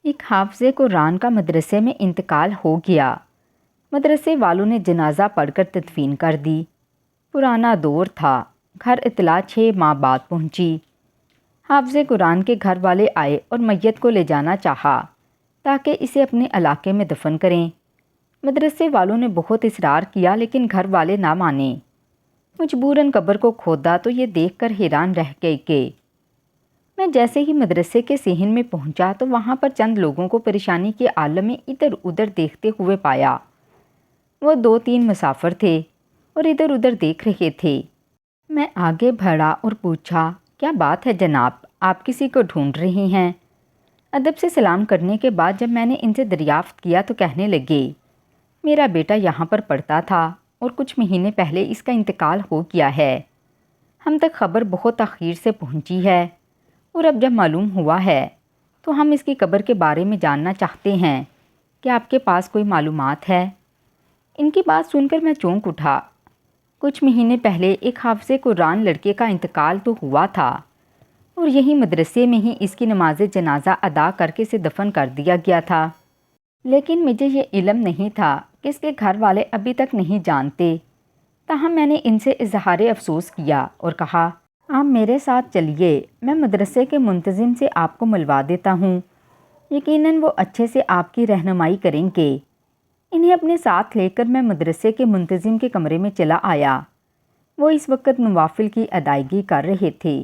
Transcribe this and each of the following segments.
ایک حافظ قرآن کا مدرسے میں انتقال ہو گیا۔ مدرسے والوں نے جنازہ پڑھ کر تدفین کر دی۔ پرانا دور تھا۔ گھر اطلاع 6 ماہ بعد پہنچی۔ حافظ قرآن کے گھر والے آئے اور میت کو لے جانا چاہا تاکہ اسے اپنے علاقے میں دفن کریں۔ مدرسے والوں نے بہت اصرار کیا لیکن گھر والے نہ مانے۔ مجبوراً قبر کو کھودا تو یہ دیکھ کر حیران رہ گئے کہ میں جیسے ہی مدرسے کے صحن میں پہنچا تو وہاں پر چند لوگوں کو پریشانی کے عالم میں ادھر ادھر دیکھتے ہوئے پایا۔ وہ 2-3 مسافر تھے اور ادھر ادھر دیکھ رہے تھے۔ میں آگے بڑھا اور پوچھا، کیا بات ہے جناب، آپ کسی کو ڈھونڈ رہے ہیں؟ ادب سے سلام کرنے کے بعد جب میں نے ان سے دریافت کیا تو کہنے لگے، میرا بیٹا یہاں پر پڑھتا تھا اور کچھ مہینے پہلے اس کا انتقال ہو گیا ہے۔ ہم تک خبر بہت تاخیر سے پہنچی ہے اور اب جب معلوم ہوا ہے تو ہم اس کی قبر کے بارے میں جاننا چاہتے ہیں کہ آپ کے پاس کوئی معلومات ہے؟ ان کی بات سن کر میں چونک اٹھا۔ کچھ مہینے پہلے ایک حافظ قرآن لڑکے کا انتقال تو ہوا تھا اور یہی مدرسے میں ہی اس کی نماز جنازہ ادا کر کے اسے دفن کر دیا گیا تھا۔ لیکن مجھے یہ علم نہیں تھا کہ اس کے گھر والے ابھی تک نہیں جانتے۔ تاہم میں نے ان سے اظہار افسوس کیا اور کہا، آپ میرے ساتھ چلیے، میں مدرسے کے منتظم سے آپ کو ملوا دیتا ہوں۔ یقیناً وہ اچھے سے آپ کی رہنمائی کریں گے۔ انہیں اپنے ساتھ لے کر میں مدرسے کے منتظم کے کمرے میں چلا آیا۔ وہ اس وقت نوافل کی ادائیگی کر رہے تھے۔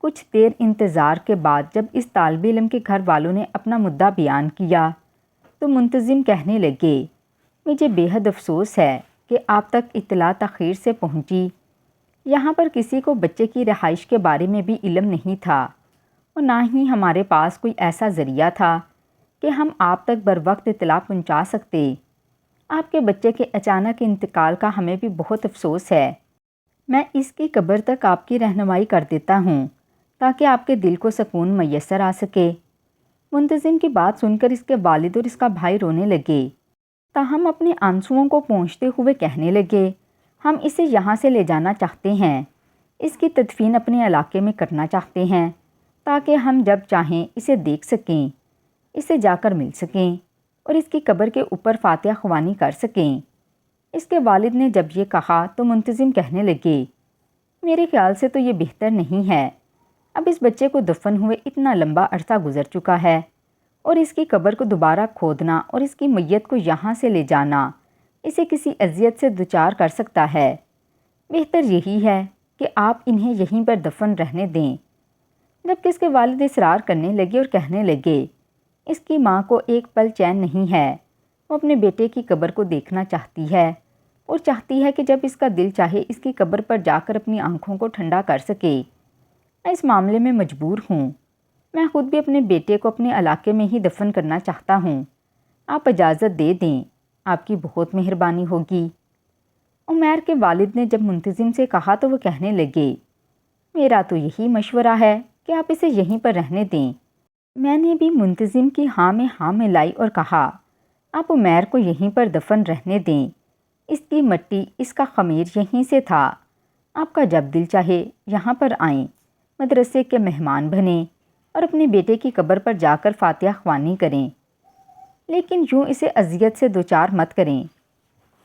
کچھ دیر انتظار کے بعد جب اس طالب علم کے گھر والوں نے اپنا مدعا بیان کیا تو منتظم کہنے لگے، مجھے بے حد افسوس ہے کہ آپ تک اطلاع تاخیر سے پہنچی۔ یہاں پر کسی کو بچے کی رہائش کے بارے میں بھی علم نہیں تھا اور نہ ہی ہمارے پاس کوئی ایسا ذریعہ تھا کہ ہم آپ تک بر وقت اطلاع پہنچا سکتے۔ آپ کے بچے کے اچانک انتقال کا ہمیں بھی بہت افسوس ہے۔ میں اس کی قبر تک آپ کی رہنمائی کر دیتا ہوں تاکہ آپ کے دل کو سکون میسر آ سکے۔ منتظم کی بات سن کر اس کے والد اور اس کا بھائی رونے لگے، تاہم اپنے آنسوؤں کو پونچھتے ہوئے کہنے لگے، ہم اسے یہاں سے لے جانا چاہتے ہیں، اس کی تدفین اپنے علاقے میں کرنا چاہتے ہیں تاکہ ہم جب چاہیں اسے دیکھ سکیں، اسے جا کر مل سکیں اور اس کی قبر کے اوپر فاتحہ خوانی کر سکیں۔ اس کے والد نے جب یہ کہا تو منتظم کہنے لگے، میرے خیال سے تو یہ بہتر نہیں ہے۔ اب اس بچے کو دفن ہوئے اتنا لمبا عرصہ گزر چکا ہے اور اس کی قبر کو دوبارہ کھودنا اور اس کی میت کو یہاں سے لے جانا اسے کسی اذیت سے دوچار کر سکتا ہے۔ بہتر یہی ہے کہ آپ انہیں یہیں پر دفن رہنے دیں۔ جبکہ اس کے والد اصرار کرنے لگے اور کہنے لگے، اس کی ماں کو ایک پل چین نہیں ہے، وہ اپنے بیٹے کی قبر کو دیکھنا چاہتی ہے اور چاہتی ہے کہ جب اس کا دل چاہے اس کی قبر پر جا کر اپنی آنکھوں کو ٹھنڈا کر سکے۔ میں اس معاملے میں مجبور ہوں۔ میں خود بھی اپنے بیٹے کو اپنے علاقے میں ہی دفن کرنا چاہتا ہوں۔ آپ اجازت دے دیں، آپ کی بہت مہربانی ہوگی۔ عمیر کے والد نے جب منتظم سے کہا تو وہ کہنے لگے، میرا تو یہی مشورہ ہے کہ آپ اسے یہیں پر رہنے دیں۔ میں نے بھی منتظم کی ہاں میں ہاں ملائی اور کہا، آپ عمیر کو یہیں پر دفن رہنے دیں، اس کی مٹی، اس کا خمیر یہیں سے تھا۔ آپ کا جب دل چاہے یہاں پر آئیں، مدرسے کے مہمان بنیں اور اپنے بیٹے کی قبر پر جا کر فاتحہ خوانی کریں، لیکن یوں اسے اذیت سے دوچار مت کریں۔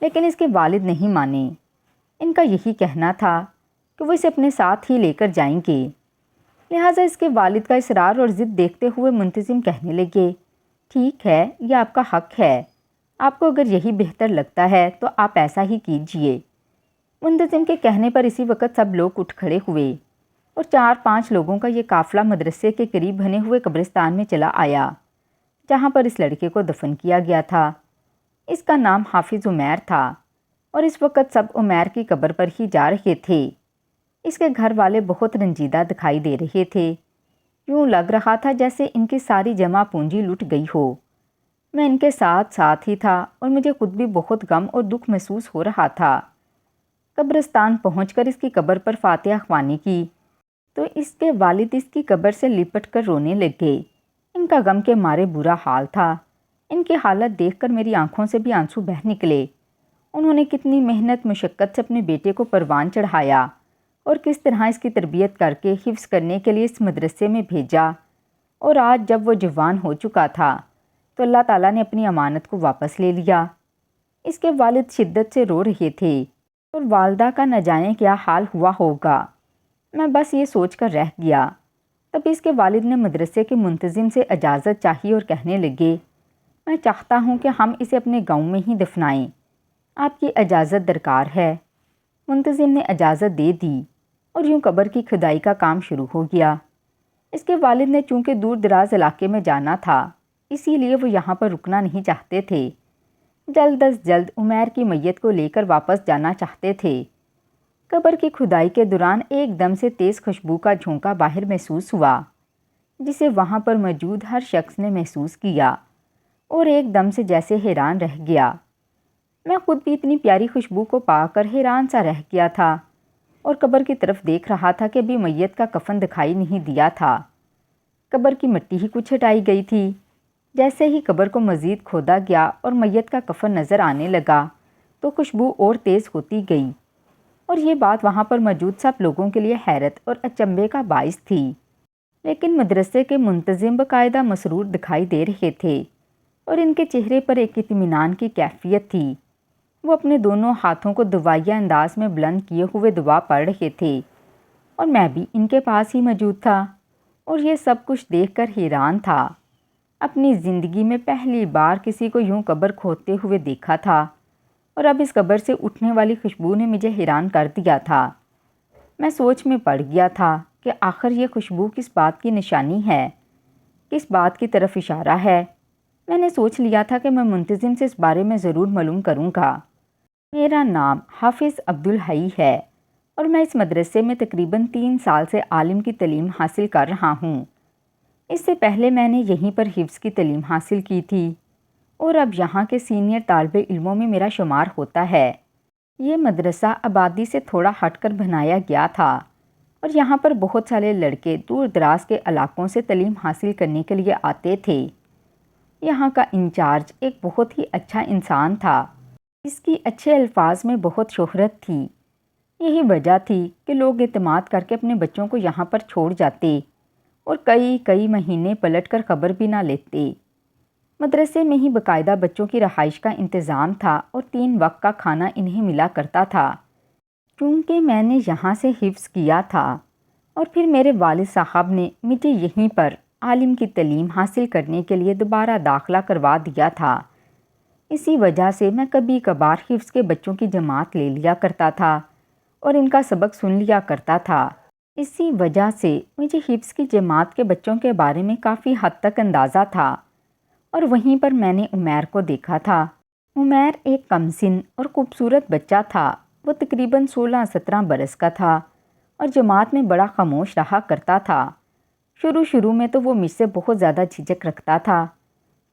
لیکن اس کے والد نہیں مانے۔ ان کا یہی کہنا تھا کہ وہ اسے اپنے ساتھ ہی لے کر جائیں گے۔ لہٰذا اس کے والد کا اصرار اور ضد دیکھتے ہوئے منتظم کہنے لگے، ٹھیک ہے، یہ آپ کا حق ہے، آپ کو اگر یہی بہتر لگتا ہے تو آپ ایسا ہی کیجئے۔ منتظم کے کہنے پر اسی وقت سب لوگ اٹھ کھڑے ہوئے اور 4-5 لوگوں کا یہ قافلہ مدرسے کے قریب بنے ہوئے قبرستان میں چلا آیا جہاں پر اس لڑکے کو دفن کیا گیا تھا۔ اس کا نام حافظ عمیر تھا اور اس وقت سب عمیر کی قبر پر ہی جا رہے تھے۔ اس کے گھر والے بہت رنجیدہ دکھائی دے رہے تھے۔ یوں لگ رہا تھا جیسے ان کی ساری جمع پونجی لٹ گئی ہو۔ میں ان کے ساتھ ساتھ ہی تھا اور مجھے خود بھی بہت غم اور دکھ محسوس ہو رہا تھا۔ قبرستان پہنچ کر اس کی قبر پر فاتحہ خوانی کی تو اس کے والد اس کی قبر سے لپٹ کر رونے لگے۔ ان کا غم کے مارے برا حال تھا۔ ان کی حالت دیکھ کر میری آنکھوں سے بھی آنسو بہہ نکلے۔ انہوں نے کتنی محنت مشقت سے اپنے بیٹے کو پروان چڑھایا اور کس طرح اس کی تربیت کر کے حفظ کرنے کے لیے اس مدرسے میں بھیجا۔ اور آج جب وہ جوان ہو چکا تھا تو اللہ تعالیٰ نے اپنی امانت کو واپس لے لیا۔ اس کے والد شدت سے رو رہے تھے اور والدہ کا نہ جانے کیا حال ہوا ہوگا۔ میں بس یہ سوچ کر رہ گیا۔ تب اس کے والد نے مدرسے کے منتظم سے اجازت چاہی اور کہنے لگے، میں چاہتا ہوں کہ ہم اسے اپنے گاؤں میں ہی دفنائیں، آپ کی اجازت درکار ہے۔ منتظم نے اجازت دے دی اور یوں قبر کی کھدائی کا کام شروع ہو گیا۔ اس کے والد نے چونکہ دور دراز علاقے میں جانا تھا، اسی لیے وہ یہاں پر رکنا نہیں چاہتے تھے۔ جلد از جلد عمیر کی میت کو لے کر واپس جانا چاہتے تھے۔ قبر کی کھدائی کے دوران ایک دم سے تیز خوشبو کا جھونکا باہر محسوس ہوا، جسے وہاں پر موجود ہر شخص نے محسوس کیا اور ایک دم سے جیسے حیران رہ گیا۔ میں خود بھی اتنی پیاری خوشبو کو پا کر حیران سا رہ گیا تھا اور قبر کی طرف دیکھ رہا تھا کہ ابھی میت کا کفن دکھائی نہیں دیا تھا۔ قبر کی مٹی ہی کچھ ہٹائی گئی تھی۔ جیسے ہی قبر کو مزید کھودا گیا اور میت کا کفن نظر آنے لگا تو خوشبو اور تیز ہوتی گئی، اور یہ بات وہاں پر موجود سب لوگوں کے لیے حیرت اور اچنبھے کا باعث تھی۔ لیکن مدرسے کے منتظم باقاعدہ مسرور دکھائی دے رہے تھے اور ان کے چہرے پر ایک اطمینان کی کیفیت تھی۔ وہ اپنے دونوں ہاتھوں کو دعائیہ انداز میں بلند کیے ہوئے دعا پڑھ رہے تھے اور میں بھی ان کے پاس ہی موجود تھا اور یہ سب کچھ دیکھ کر حیران تھا۔ اپنی زندگی میں پہلی بار کسی کو یوں قبر کھودتے ہوئے دیکھا تھا اور اب اس قبر سے اٹھنے والی خوشبو نے مجھے حیران کر دیا تھا۔ میں سوچ میں پڑ گیا تھا کہ آخر یہ خوشبو کس بات کی نشانی ہے، کس بات کی طرف اشارہ ہے۔ میں نے سوچ لیا تھا کہ میں منتظم سے اس بارے میں ضرور معلوم کروں گا۔ میرا نام حافظ عبدالحی ہے اور میں اس مدرسے میں تقریباً 3 سال سے عالم کی تعلیم حاصل کر رہا ہوں۔ اس سے پہلے میں نے یہیں پر حفظ کی تعلیم حاصل کی تھی اور اب یہاں کے سینئر طالب علموں میں میرا شمار ہوتا ہے۔ یہ مدرسہ آبادی سے تھوڑا ہٹ کر بنایا گیا تھا اور یہاں پر بہت سارے لڑکے دور دراز کے علاقوں سے تعلیم حاصل کرنے کے لیے آتے تھے۔ یہاں کا انچارج ایک بہت ہی اچھا انسان تھا۔ اس کی اچھے الفاظ میں بہت شہرت تھی۔ یہی وجہ تھی کہ لوگ اعتماد کر کے اپنے بچوں کو یہاں پر چھوڑ جاتے اور کئی مہینے پلٹ کر خبر بھی نہ لیتے۔ مدرسے میں ہی باقاعدہ بچوں کی رہائش کا انتظام تھا اور 3 وقت کا کھانا انہیں ملا کرتا تھا۔ کیونکہ میں نے یہاں سے حفظ کیا تھا اور پھر میرے والد صاحب نے مجھے یہیں پر عالم کی تعلیم حاصل کرنے کے لیے دوبارہ داخلہ کروا دیا تھا، اسی وجہ سے میں کبھی کبھار حفظ کے بچوں کی جماعت لے لیا کرتا تھا اور ان کا سبق سن لیا کرتا تھا۔ اسی وجہ سے مجھے حفظ کی جماعت کے بچوں کے بارے میں کافی حد تک اندازہ تھا اور وہیں پر میں نے عمیر کو دیکھا تھا۔ عمیر ایک کم سن اور خوبصورت بچہ تھا۔ وہ تقریباً 16-17 برس کا تھا اور جماعت میں بڑا خاموش رہا کرتا تھا۔ شروع میں تو وہ مجھ سے بہت زیادہ جھجک رکھتا تھا،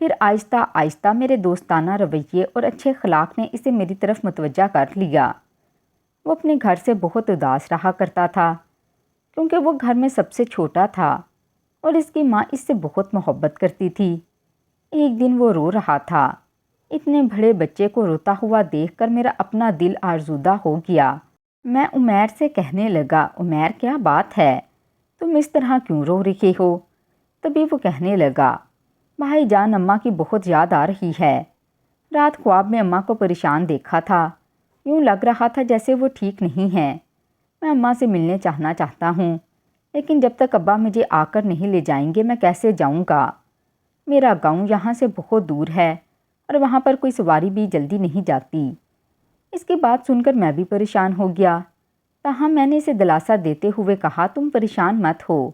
پھر آہستہ آہستہ میرے دوستانہ رویے اور اچھے اخلاق نے اسے میری طرف متوجہ کر لیا۔ وہ اپنے گھر سے بہت اداس رہا کرتا تھا کیونکہ وہ گھر میں سب سے چھوٹا تھا اور اس کی ماں اس سے بہت محبت کرتی تھی۔ ایک دن وہ رو رہا تھا۔ اتنے بڑے بچے کو روتا ہوا دیکھ کر میرا اپنا دل آرزودہ ہو گیا۔ میں عمیر سے کہنے لگا، عمیر کیا بات ہے؟ تم اس طرح کیوں رو رہے ہو؟ تبھی وہ کہنے لگا، بھائی جان اماں کی بہت یاد آ رہی ہے۔ رات خواب میں اماں کو پریشان دیکھا تھا، یوں لگ رہا تھا جیسے وہ ٹھیک نہیں ہیں۔ میں اماں سے ملنے چاہنا چاہتا ہوں، لیکن جب تک ابا مجھے آ کر نہیں لے جائیں گے میں کیسے جاؤں گا؟ میرا گاؤں یہاں سے بہت دور ہے اور وہاں پر کوئی سواری بھی جلدی نہیں جاتی۔ اس کی بات سن کر میں بھی پریشان ہو گیا، تاہم میں نے اسے دلاسا دیتے ہوئے کہا، تم پریشان مت ہو،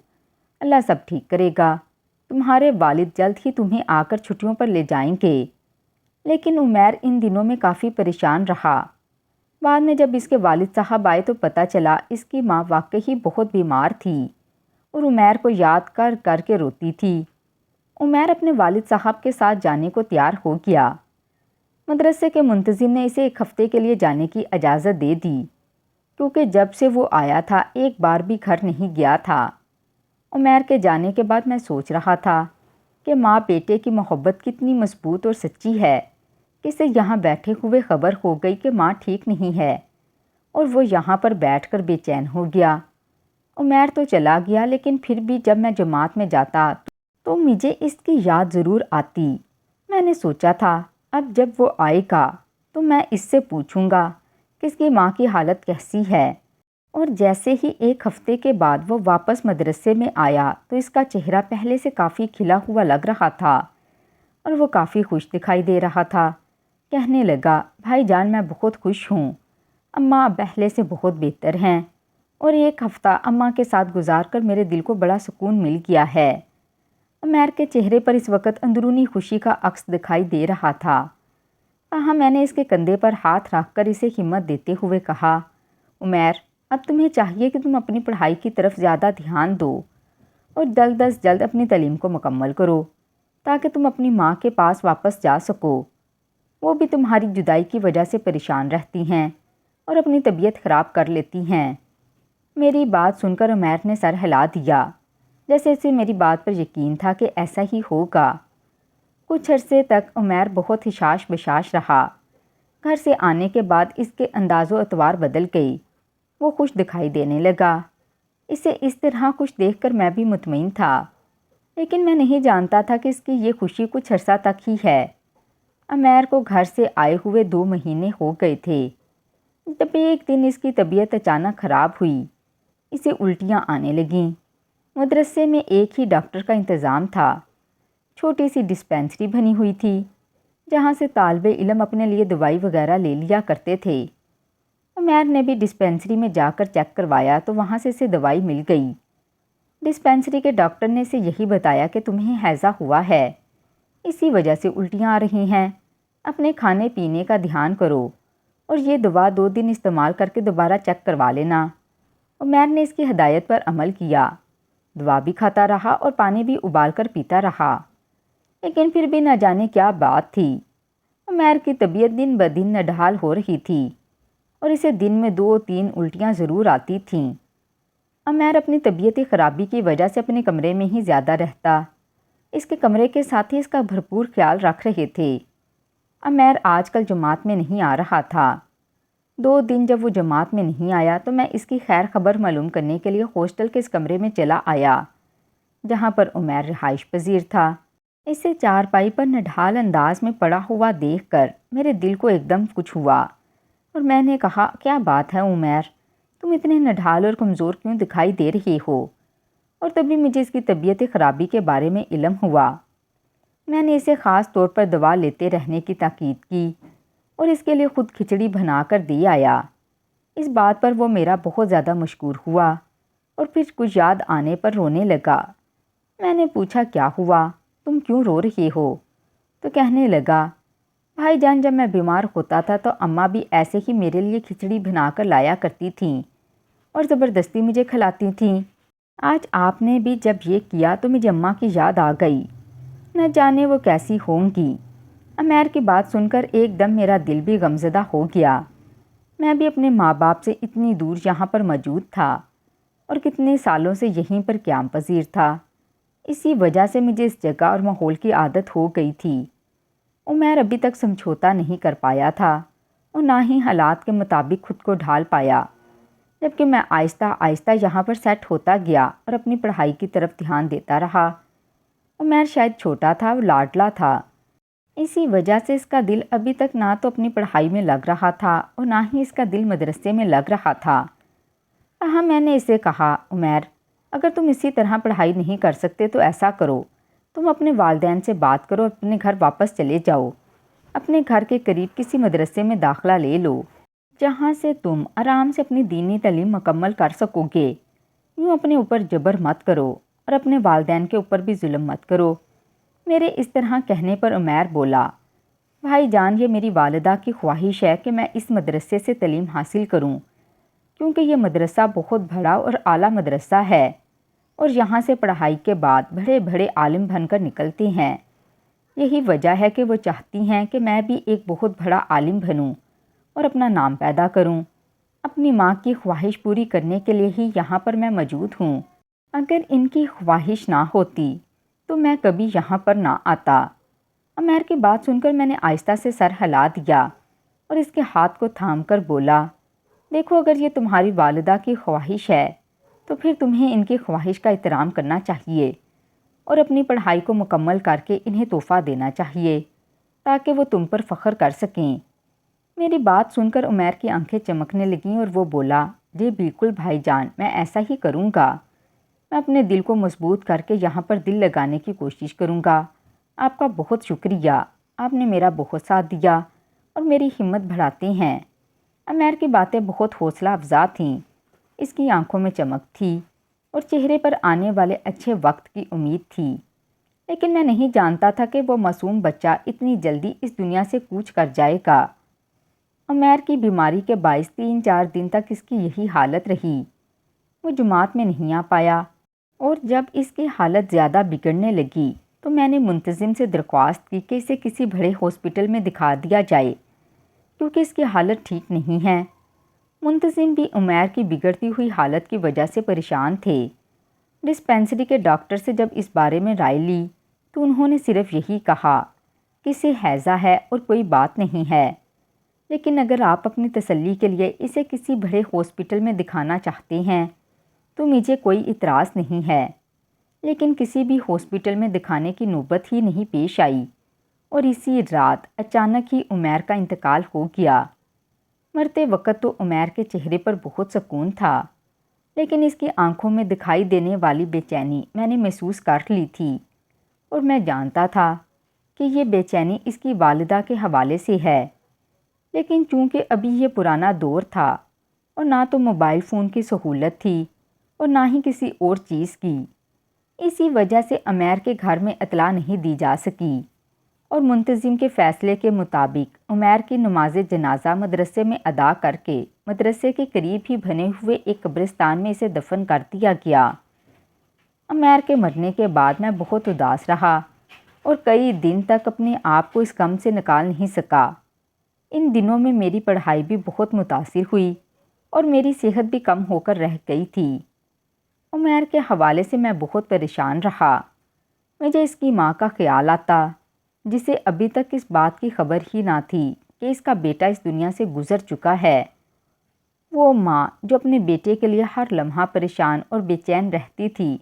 اللہ سب ٹھیک کرے گا، تمہارے والد جلد ہی تمہیں آ کر چھٹیوں پر لے جائیں گے۔ لیکن عمیر ان دنوں میں کافی پریشان رہا۔ بعد میں جب اس کے والد صاحب آئے تو پتہ چلا اس کی ماں واقعی بہت بیمار تھی اور عمیر کو یاد کر کر کے روتی تھی۔ عمیر اپنے والد صاحب کے ساتھ جانے کو تیار ہو گیا۔ مدرسے کے منتظم نے اسے 1 ہفتے کے لیے جانے کی اجازت دے دی کیونکہ جب سے وہ آیا تھا ایک بار بھی گھر نہیں گیا تھا۔ عمیر کے جانے کے بعد میں سوچ رہا تھا کہ ماں بیٹے کی محبت کتنی مضبوط اور سچی ہے کہ اسے یہاں بیٹھے ہوئے خبر ہو گئی کہ ماں ٹھیک نہیں ہے اور وہ یہاں پر بیٹھ کر بے چین ہو گیا۔ عمیر تو چلا گیا، لیکن پھر بھی جب میں جماعت میں جاتا تو مجھے اس کی یاد ضرور آتی۔ میں نے سوچا تھا اب جب وہ آئے گا تو میں اس سے پوچھوں گا کہ اس کی ماں کی حالت کیسی ہے۔ اور جیسے ہی ایک ہفتے کے بعد وہ واپس مدرسے میں آیا تو اس کا چہرہ پہلے سے کافی کھلا ہوا لگ رہا تھا اور وہ کافی خوش دکھائی دے رہا تھا۔ کہنے لگا، بھائی جان میں بہت خوش ہوں، اماں اب پہلے سے بہت بہتر ہیں اور ایک ہفتہ اماں کے ساتھ گزار کر میرے دل کو بڑا سکون مل گیا ہے۔ عمیر کے چہرے پر اس وقت اندرونی خوشی کا عکس دکھائی دے رہا تھا۔ کہا میں نے اس کے کندھے پر ہاتھ رکھ کر اسے ہمت دیتے ہوئے کہا، عمیر اب تمہیں چاہیے کہ تم اپنی پڑھائی کی طرف زیادہ دھیان دو اور جلد از جلد اپنی تعلیم کو مکمل کرو تاکہ تم اپنی ماں کے پاس واپس جا سکو۔ وہ بھی تمہاری جدائی کی وجہ سے پریشان رہتی ہیں اور اپنی طبیعت خراب کر لیتی ہیں۔ میری بات سن کر عمیر نے سر ہلا دیا، جیسے اسے میری بات پر یقین تھا کہ ایسا ہی ہوگا۔ کچھ عرصے تک عمیر بہت حشاش بشاش رہا۔ گھر سے آنے کے بعد اس کے انداز و اطوار بدل گئی۔ وہ خوش دکھائی دینے لگا۔ اسے اس طرح خوش دیکھ کر میں بھی مطمئن تھا، لیکن میں نہیں جانتا تھا کہ اس کی یہ خوشی کچھ عرصہ تک ہی ہے۔ عمیر کو گھر سے آئے ہوئے 2 مہینے ہو گئے تھے جب ایک دن اس کی طبیعت اچانک خراب ہوئی۔ اسے الٹیاں آنے لگیں۔ مدرسے میں ایک ہی ڈاکٹر کا انتظام تھا۔ چھوٹی سی ڈسپینسری بنی ہوئی تھی جہاں سے طالب علم اپنے لیے دوائی وغیرہ لے لیا کرتے تھے۔ عمیر نے بھی ڈسپینسری میں جا کر چیک کروایا تو وہاں سے اسے دوائی مل گئی۔ ڈسپینسری کے ڈاکٹر نے اسے یہی بتایا کہ تمہیں ہیضہ ہوا ہے، اسی وجہ سے الٹیاں آ رہی ہیں، اپنے کھانے پینے کا دھیان کرو اور یہ دوا 2 دن استعمال کر کے دوبارہ چیک کروا لینا۔ عمیر نے اس کی ہدایت پر عمل کیا، دوا بھی کھاتا رہا اور پانی بھی ابال کر پیتا رہا، لیکن پھر بھی نہ جانے کیا بات تھی، عمیر کی طبیعت دن بدن نڈھال ہو رہی تھی اور اسے دن میں 2-3 الٹیاں ضرور آتی تھیں۔ عمیر اپنی طبیعتی خرابی کی وجہ سے اپنے کمرے میں ہی زیادہ رہتا۔ اس کے کمرے کے ساتھی اس کا بھرپور خیال رکھ رہے تھے۔ عمیر آج کل جماعت میں نہیں آ رہا تھا۔ 2 دن جب وہ جماعت میں نہیں آیا تو میں اس کی خیر خبر معلوم کرنے کے لیے ہاسٹل کے اس کمرے میں چلا آیا جہاں پر عمیر رہائش پذیر تھا۔ اسے چارپائی پر نڈھال انداز میں پڑا ہوا دیکھ کر میرے دل کو ایک دم کچھ ہوا اور میں نے کہا، کیا بات ہے عمیر، تم اتنے نڈھال اور کمزور کیوں دکھائی دے رہے ہو؟ اور تبھی مجھے اس کی طبیعت خرابی کے بارے میں علم ہوا۔ میں نے اسے خاص طور پر دوا لیتے رہنے کی تاکید کی اور اس کے لیے خود کھچڑی بنا کر دی آیا۔ اس بات پر وہ میرا بہت زیادہ مشکور ہوا اور پھر کچھ یاد آنے پر رونے لگا۔ میں نے پوچھا، کیا ہوا، تم کیوں رو رہے ہو؟ تو کہنے لگا، بھائی جان جب میں بیمار ہوتا تھا تو اماں بھی ایسے ہی میرے لیے کھچڑی بنا کر لایا کرتی تھیں اور زبردستی مجھے کھلاتی تھیں۔ آج آپ نے بھی جب یہ کیا تو مجھے اماں کی یاد آ گئی، نہ جانے وہ کیسی ہوں گی۔ عمیر کی بات سن کر ایک دم میرا دل بھی غمزدہ ہو گیا۔ میں بھی اپنے ماں باپ سے اتنی دور یہاں پر موجود تھا اور کتنے سالوں سے یہیں پر قیام پذیر تھا۔ اسی وجہ سے مجھے اس جگہ اور ماحول کی عادت ہو گئی تھی۔ عمیر ابھی تک سمجھوتا نہیں کر پایا تھا اور نہ ہی حالات کے مطابق خود کو ڈھال پایا، جبکہ میں آہستہ آہستہ یہاں پر سیٹ ہوتا گیا اور اپنی پڑھائی کی طرف دھیان دیتا رہا۔ عمیر شاید چھوٹا تھا اور لاڈلا تھا، اسی وجہ سے اس کا دل ابھی تک نہ تو اپنی پڑھائی میں لگ رہا تھا اور نہ ہی اس کا دل مدرسے میں لگ رہا تھا۔ میں نے اسے کہا، عمیر اگر تم اسی طرح پڑھائی نہیں کر سکتے تو ایسا کرو، تم اپنے والدین سے بات کرو اور اپنے گھر واپس چلے جاؤ، اپنے گھر کے قریب کسی مدرسے میں داخلہ لے لو جہاں سے تم آرام سے اپنی دینی تعلیم مکمل کر سکو گے۔ یوں اپنے اوپر جبر مت کرو اور اپنے والدین کے اوپر بھی ظلم مت کرو۔ میرے اس طرح کہنے پر عمیر بولا، بھائی جان یہ میری والدہ کی خواہش ہے کہ میں اس مدرسے سے تعلیم حاصل کروں کیونکہ یہ مدرسہ بہت بڑا اور اعلیٰ مدرسہ ہے اور یہاں سے پڑھائی کے بعد بڑے بڑے عالم بن کر نکلتے ہیں۔ یہی وجہ ہے کہ وہ چاہتی ہیں کہ میں بھی ایک بہت بڑا عالم بنوں اور اپنا نام پیدا کروں۔ اپنی ماں کی خواہش پوری کرنے کے لیے ہی یہاں پر میں موجود ہوں۔ اگر ان کی خواہش نہ ہوتی تو میں کبھی یہاں پر نہ آتا۔ عمیر کی بات سن کر میں نے آہستہ سے سر ہلا دیا اور اس کے ہاتھ کو تھام کر بولا، دیکھو اگر یہ تمہاری والدہ کی خواہش ہے تو پھر تمہیں ان کی خواہش کا احترام کرنا چاہیے۔ اور اپنی پڑھائی کو مکمل کر کے انہیں تحفہ دینا چاہیے تاکہ وہ تم پر فخر کر سکیں۔ میری بات سن کر عمیر کی آنکھیں چمکنے لگیں اور وہ بولا، جی بالکل بھائی جان، میں ایسا ہی کروں گا۔ میں اپنے دل کو مضبوط کر کے یہاں پر دل لگانے کی کوشش کروں گا۔ آپ کا بہت شکریہ، آپ نے میرا بہت ساتھ دیا اور میری ہمت بڑھاتے ہیں۔ عمیر کی باتیں بہت حوصلہ افزا تھیں۔ اس کی آنکھوں میں چمک تھی اور چہرے پر آنے والے اچھے وقت کی امید تھی، لیکن میں نہیں جانتا تھا کہ وہ معصوم بچہ اتنی جلدی اس دنیا سے کوچ کر جائے گا۔ عمیر کی بیماری کے باعث 3-4 دن تک اس کی یہی حالت رہی۔ وہ جماعت میں نہیں آ پایا اور جب اس کی حالت زیادہ بگڑنے لگی تو میں نے منتظم سے درخواست کی کہ اسے کسی بڑے ہاسپٹل میں دکھا دیا جائے کیونکہ اس کی حالت ٹھیک نہیں ہے۔ منتظم بھی عمیر کی بگڑتی ہوئی حالت کی وجہ سے پریشان تھے۔ ڈسپینسری کے ڈاکٹر سے جب اس بارے میں رائے لی تو انہوں نے صرف یہی کہا کہ اسے ہیضہ ہے اور کوئی بات نہیں ہے، لیکن اگر آپ اپنی تسلی کے لیے اسے کسی بڑے ہاسپٹل میں دکھانا چاہتے ہیں تو مجھے کوئی اعتراض نہیں ہے۔ لیکن کسی بھی ہاسپٹل میں دکھانے کی نوبت ہی نہیں پیش آئی اور اسی رات اچانک ہی عمیر کا انتقال ہو گیا۔ مرتے وقت تو عمیر کے چہرے پر بہت سکون تھا، لیکن اس کی آنکھوں میں دکھائی دینے والی بے چینی میں نے محسوس کر لی تھی اور میں جانتا تھا کہ یہ بے چینی اس کی والدہ کے حوالے سے ہے۔ لیکن چونکہ ابھی یہ پرانا دور تھا اور نہ تو موبائل فون کی سہولت تھی اور نہ ہی کسی اور چیز کی، اسی وجہ سے عمیر کے گھر میں اطلاع نہیں دی جا سکی اور منتظم کے فیصلے کے مطابق عمیر کی نماز جنازہ مدرسے میں ادا کر کے مدرسے کے قریب ہی بنے ہوئے ایک قبرستان میں اسے دفن کر دیا گیا۔ عمیر کے مرنے کے بعد میں بہت اداس رہا اور کئی دن تک اپنے آپ کو اس غم سے نکال نہیں سکا۔ ان دنوں میں میری پڑھائی بھی بہت متاثر ہوئی اور میری صحت بھی کم ہو کر رہ گئی تھی۔ عمیر کے حوالے سے میں بہت پریشان رہا۔ مجھے اس کی ماں کا خیال آتا جسے ابھی تک اس بات کی خبر ہی نہ تھی کہ اس کا بیٹا اس دنیا سے گزر چکا ہے۔ وہ ماں جو اپنے بیٹے کے لیے ہر لمحہ پریشان اور بے چین رہتی تھی،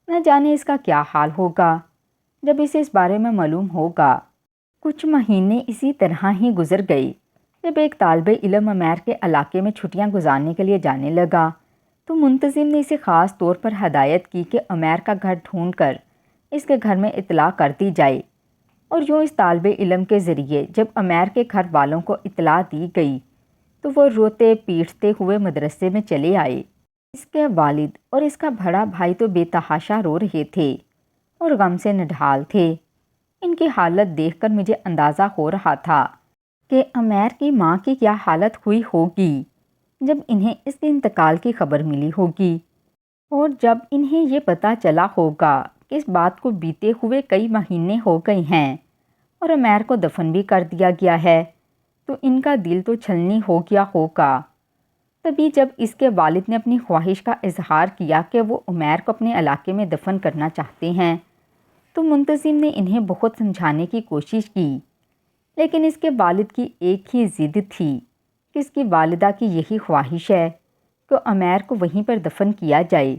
نہ جانے اس کا کیا حال ہوگا جب اسے اس بارے میں معلوم ہوگا۔ کچھ مہینے اسی طرح ہی گزر گئے۔ جب ایک طالب علم عمیر کے علاقے میں چھٹیاں گزارنے کے لیے جانے لگا تو منتظم نے اسے خاص طور پر ہدایت کی کہ عمیر کا گھر ڈھونڈ کر اس کے گھر میں اطلاع کر دی جائے، اور یوں اس طالب علم کے ذریعے جب عمیر کے گھر والوں کو اطلاع دی گئی تو وہ روتے پیٹتے ہوئے مدرسے میں چلے آئے۔ اس کے والد اور اس کا بڑا بھائی تو بے تحاشا رو رہے تھے اور غم سے نڈھال تھے۔ ان کی حالت دیکھ کر مجھے اندازہ ہو رہا تھا کہ عمیر کی ماں کی کیا حالت ہوئی ہوگی جب انہیں اس کے انتقال کی خبر ملی ہوگی، اور جب انہیں یہ پتہ چلا ہوگا کہ اس بات کو بیتے ہوئے کئی مہینے ہو گئے ہیں اور عمیر کو دفن بھی کر دیا گیا ہے تو ان کا دل تو چھلنی ہو گیا ہوگا۔ تبھی جب اس کے والد نے اپنی خواہش کا اظہار کیا کہ وہ عمیر کو اپنے علاقے میں دفن کرنا چاہتے ہیں تو منتظم نے انہیں بہت سمجھانے کی کوشش کی، لیکن اس کے والد کی ایک ہی ضد تھی کہ اس کی والدہ کی یہی خواہش ہے کہ عمیر کو وہیں پر دفن کیا جائے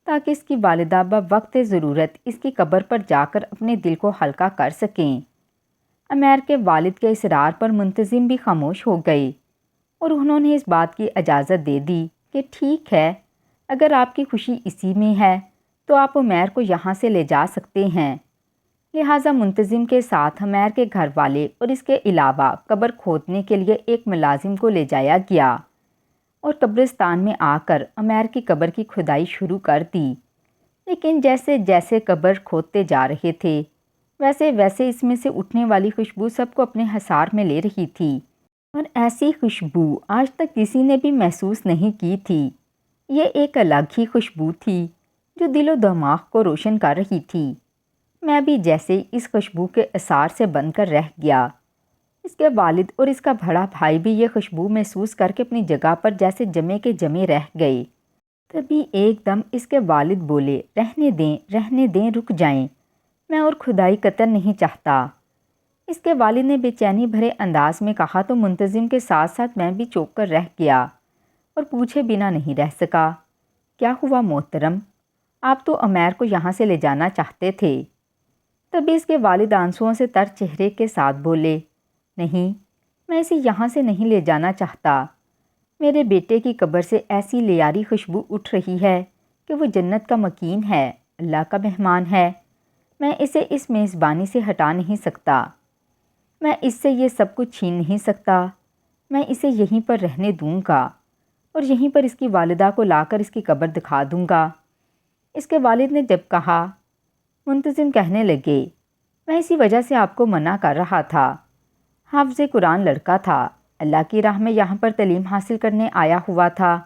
تاکہ اس کی والدہ بوقت ضرورت اس کی قبر پر جا کر اپنے دل کو ہلکا کر سکیں۔ عمیر کے والد کے اصرار پر منتظم بھی خاموش ہو گئے اور انہوں نے اس بات کی اجازت دے دی کہ ٹھیک ہے، اگر آپ کی خوشی اسی میں ہے تو آپ عمیر کو یہاں سے لے جا سکتے ہیں۔ لہٰذا منتظم کے ساتھ عمیر کے گھر والے اور اس کے علاوہ قبر کھودنے کے لیے ایک ملازم کو لے جایا گیا اور قبرستان میں آ کر عمیر کی قبر کی کھدائی شروع کر دی۔ لیکن جیسے جیسے قبر کھودتے جا رہے تھے ویسے ویسے اس میں سے اٹھنے والی خوشبو سب کو اپنے حصار میں لے رہی تھی، اور ایسی خوشبو آج تک کسی نے بھی محسوس نہیں کی تھی۔ یہ ایک الگ ہی خوشبو تھی جو دل و دماغ کو روشن کر رہی تھی۔ میں بھی جیسے اس خوشبو کے اثار سے بن کر رہ گیا۔ اس کے والد اور اس کا بڑا بھائی بھی یہ خوشبو محسوس کر کے اپنی جگہ پر جیسے جمے کے جمے رہ گئے۔ تبھی ایک دم اس کے والد بولے، رہنے دیں، رک جائیں، میں اور کھدائی قطر نہیں چاہتا۔ اس کے والد نے بے چینی بھرے انداز میں کہا تو منتظم کے ساتھ ساتھ میں بھی چوک کر رہ گیا اور پوچھے بنا نہیں رہ سکا، کیا ہوا محترم؟ آپ تو عمیر کو یہاں سے لے جانا چاہتے تھے۔ تبھی اس کے والد آنسوؤں سے تر چہرے کے ساتھ بولے، نہیں، میں اسے یہاں سے نہیں لے جانا چاہتا۔ میرے بیٹے کی قبر سے ایسی لیاری خوشبو اٹھ رہی ہے کہ وہ جنت کا مکین ہے، اللہ کا مہمان ہے۔ میں اسے اس میزبانی سے ہٹا نہیں سکتا، میں اس سے یہ سب کچھ چھین نہیں سکتا۔ میں اسے یہیں پر رہنے دوں گا اور یہیں پر اس کی والدہ کو لا کر اس کی قبر دکھا دوں گا۔ اس کے والد نے جب کہا، منتظم کہنے لگے، میں اسی وجہ سے آپ کو منع کر رہا تھا۔ حافظ قرآن لڑکا تھا، اللہ کی راہ میں یہاں پر تعلیم حاصل کرنے آیا ہوا تھا،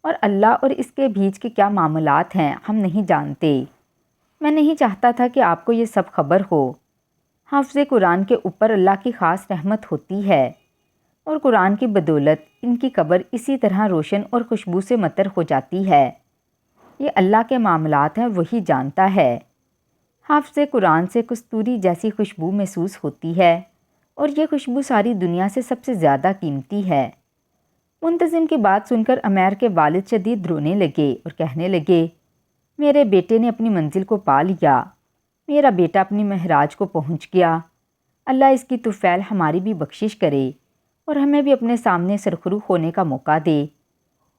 اور اللہ اور اس کے بیچ کے کیا معاملات ہیں ہم نہیں جانتے۔ میں نہیں چاہتا تھا کہ آپ کو یہ سب خبر ہو۔ حافظ قرآن کے اوپر اللہ کی خاص رحمت ہوتی ہے، اور قرآن کی بدولت ان کی قبر اسی طرح روشن اور خوشبو سے مطر ہو جاتی ہے۔ یہ اللہ کے معاملات ہیں، وہی جانتا ہے۔ حافظ قرآن سے کستوری جیسی خوشبو محسوس ہوتی ہے، اور یہ خوشبو ساری دنیا سے سب سے زیادہ قیمتی ہے۔ منتظم کی بات سن کر عمیر کے والد شدید رونے لگے اور کہنے لگے، میرے بیٹے نے اپنی منزل کو پا لیا، میرا بیٹا اپنی معراج کو پہنچ گیا۔ اللہ اس کی طفیل ہماری بھی بخشش کرے اور ہمیں بھی اپنے سامنے سرخرو ہونے کا موقع دے۔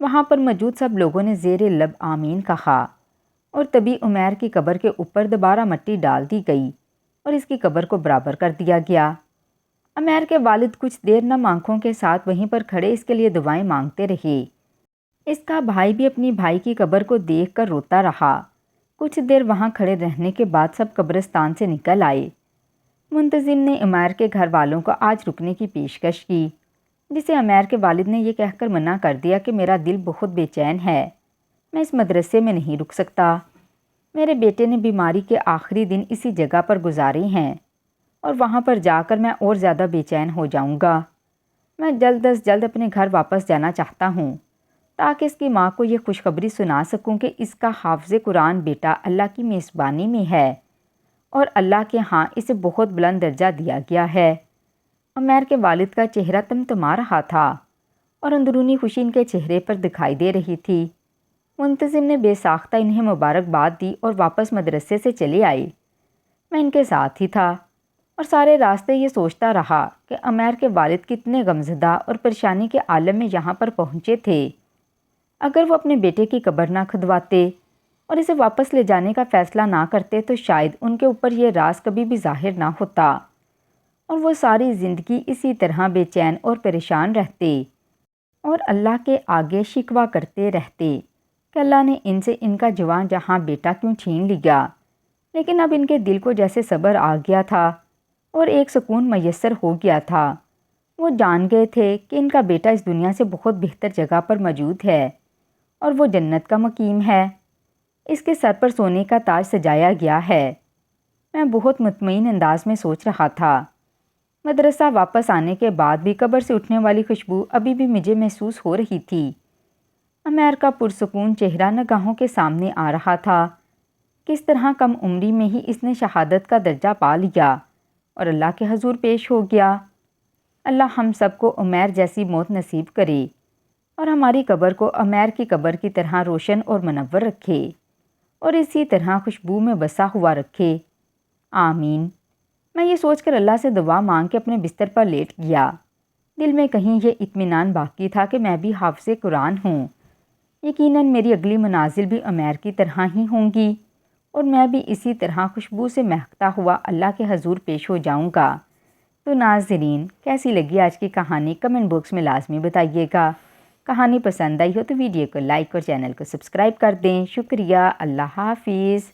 وہاں پر موجود سب لوگوں نے زیر لب آمین کہا، اور تبھی عمیر کی قبر کے اوپر دوبارہ مٹی ڈال دی گئی اور اس کی قبر کو برابر کر دیا گیا۔ عمیر کے والد کچھ دیر نم آنکھوں کے ساتھ وہیں پر کھڑے اس کے لیے دعائیں مانگتے رہے۔ اس کا بھائی بھی اپنی بھائی کی قبر کو دیکھ کر روتا رہا۔ کچھ دیر وہاں کھڑے رہنے کے بعد سب قبرستان سے نکل آئے۔ منتظم نے عمیر کے گھر والوں کو آج رکنے کی پیشکش کی، جسے عمیر کے والد نے یہ کہہ کر منع کر دیا کہ میرا دل بہت بے چین ہے، میں اس مدرسے میں نہیں رک سکتا۔ میرے بیٹے نے بیماری کے آخری دن اسی جگہ پر گزارے ہیں، اور وہاں پر جا کر میں اور زیادہ بے چین ہو جاؤں گا۔ میں جلد از جلد اپنے گھر واپس جانا چاہتا ہوں، تاکہ اس کی ماں کو یہ خوشخبری سنا سکوں کہ اس کا حافظ قرآن بیٹا اللہ کی میزبانی میں ہے، اور اللہ کے ہاں اسے بہت بلند درجہ دیا گیا ہے۔ عمیر کے والد کا چہرہ تمتما رہا تھا، اور اندرونی خوشی ان کے چہرے پر دکھائی دے رہی تھی۔ منتظم نے بے ساختہ انہیں مبارکباد دی اور واپس مدرسے سے چلے آئے۔ میں ان کے ساتھ ہی تھا، اور سارے راستے یہ سوچتا رہا کہ عمیر کے والد کتنے غمزدہ اور پریشانی کے عالم میں یہاں پر پہنچے تھے۔ اگر وہ اپنے بیٹے کی قبر نہ کھدواتے اور اسے واپس لے جانے کا فیصلہ نہ کرتے تو شاید ان کے اوپر یہ راز کبھی بھی ظاہر نہ ہوتا، اور وہ ساری زندگی اسی طرح بے چین اور پریشان رہتے اور اللہ کے آگے شکوہ کرتے رہتے کہ اللہ نے ان سے ان کا جوان جہاں بیٹا کیوں چھین لیا۔ لیکن اب ان کے دل کو جیسے صبر آ گیا تھا اور ایک سکون میسر ہو گیا تھا۔ وہ جان گئے تھے کہ ان کا بیٹا اس دنیا سے بہت بہتر جگہ پر موجود ہے، اور وہ جنت کا مقیم ہے۔ اس کے سر پر سونے کا تاج سجایا گیا ہے۔ میں بہت مطمئن انداز میں سوچ رہا تھا۔ مدرسہ واپس آنے کے بعد بھی قبر سے اٹھنے والی خوشبو ابھی بھی مجھے محسوس ہو رہی تھی۔ عمیر کا پرسکون چہرہ نگاہوں کے سامنے آ رہا تھا۔ کس طرح کم عمری میں ہی اس نے شہادت کا درجہ پا لیا اور اللہ کے حضور پیش ہو گیا۔ اللہ ہم سب کو عمیر جیسی موت نصیب کرے، اور ہماری قبر کو عمیر کی قبر کی طرح روشن اور منور رکھے، اور اسی طرح خوشبو میں بسا ہوا رکھے۔ آمین۔ میں یہ سوچ کر اللہ سے دعا مانگ کے اپنے بستر پر لیٹ گیا۔ دل میں کہیں یہ اطمینان باقی تھا کہ میں بھی حافظ قرآن ہوں۔ یقیناً میری اگلی منازل بھی عمیر کی طرح ہی ہوں گی، اور میں بھی اسی طرح خوشبو سے مہکتا ہوا اللہ کے حضور پیش ہو جاؤں گا۔ تو ناظرین، کیسی لگی آج کی کہانی کمنٹ باکس میں لازمی بتائیے گا۔ کہانی پسند آئی ہو تو ویڈیو کو لائک اور چینل کو سبسکرائب کر دیں۔ شکریہ۔ اللہ حافظ۔